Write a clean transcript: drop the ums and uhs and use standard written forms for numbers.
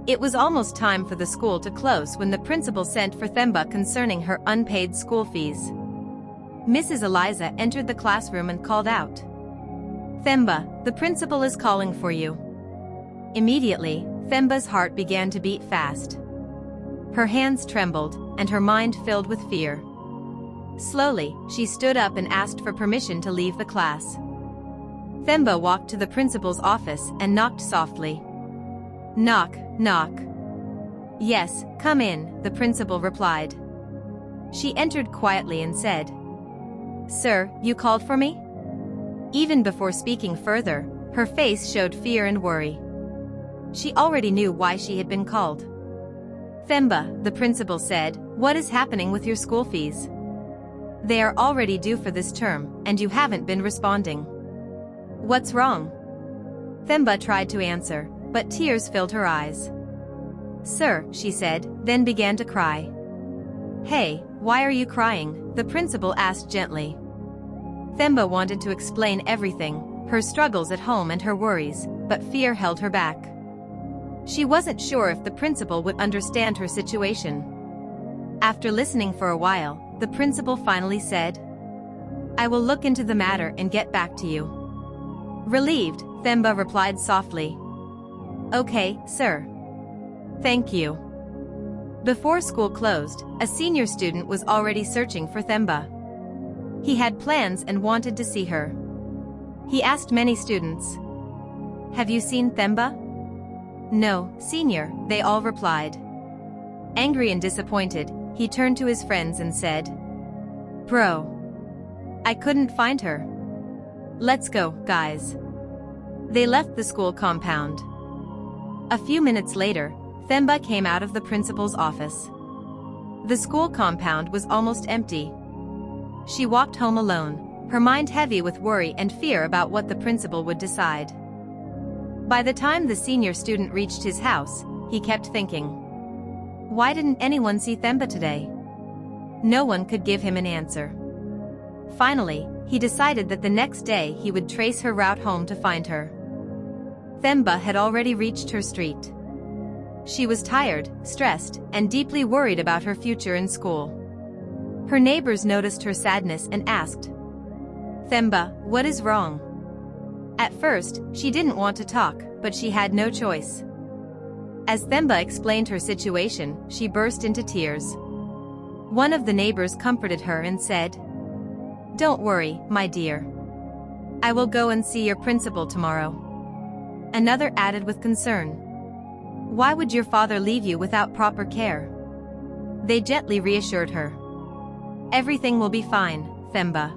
It was almost time for the school to close when the principal sent for Themba concerning her unpaid school fees. Mrs. Eliza entered the classroom and called out, "Themba, the principal is calling for you." Immediately, Themba's heart began to beat fast. Her hands trembled, and her mind filled with fear. Slowly, she stood up and asked for permission to leave the class. Themba walked to the principal's office and knocked softly. "Knock, knock." "Yes, come in," the principal replied. She entered quietly and said, "Sir, you called for me?" Even before speaking further, her face showed fear and worry. She already knew why she had been called. "Themba," the principal said, "what is happening with your school fees? They are already due for this term, and you haven't been responding. What's wrong?" Themba tried to answer, but tears filled her eyes. "Sir," she said, then began to cry. "Hey, why are you crying?" the principal asked gently. Themba wanted to explain everything, her struggles at home and her worries, but fear held her back. She wasn't sure if the principal would understand her situation. After listening for a while, the principal finally said, "I will look into the matter and get back to you." Relieved, Themba replied softly, "Okay, sir. Thank you." Before school closed, a senior student was already searching for Themba. He had plans and wanted to see her. He asked many students, "Have you seen Themba?" "No, senior," they all replied. Angry and disappointed, he turned to his friends and said, "Bro, I couldn't find her. Let's go, guys." They left the school compound. A few minutes later, Themba came out of the principal's office. The school compound was almost empty. She walked home alone, her mind heavy with worry and fear about what the principal would decide. By the time the senior student reached his house, he kept thinking, why didn't anyone see Themba today? No one could give him an answer. Finally, he decided that the next day he would trace her route home to find her. Themba had already reached her street. She was tired, stressed, and deeply worried about her future in school. Her neighbors noticed her sadness and asked, "Themba, what is wrong?" At first, she didn't want to talk, but she had no choice. As Themba explained her situation, she burst into tears. One of the neighbors comforted her and said, "Don't worry, my dear. I will go and see your principal tomorrow." Another added with concern, "Why would your father leave you without proper care?" They gently reassured her. "Everything will be fine, Themba.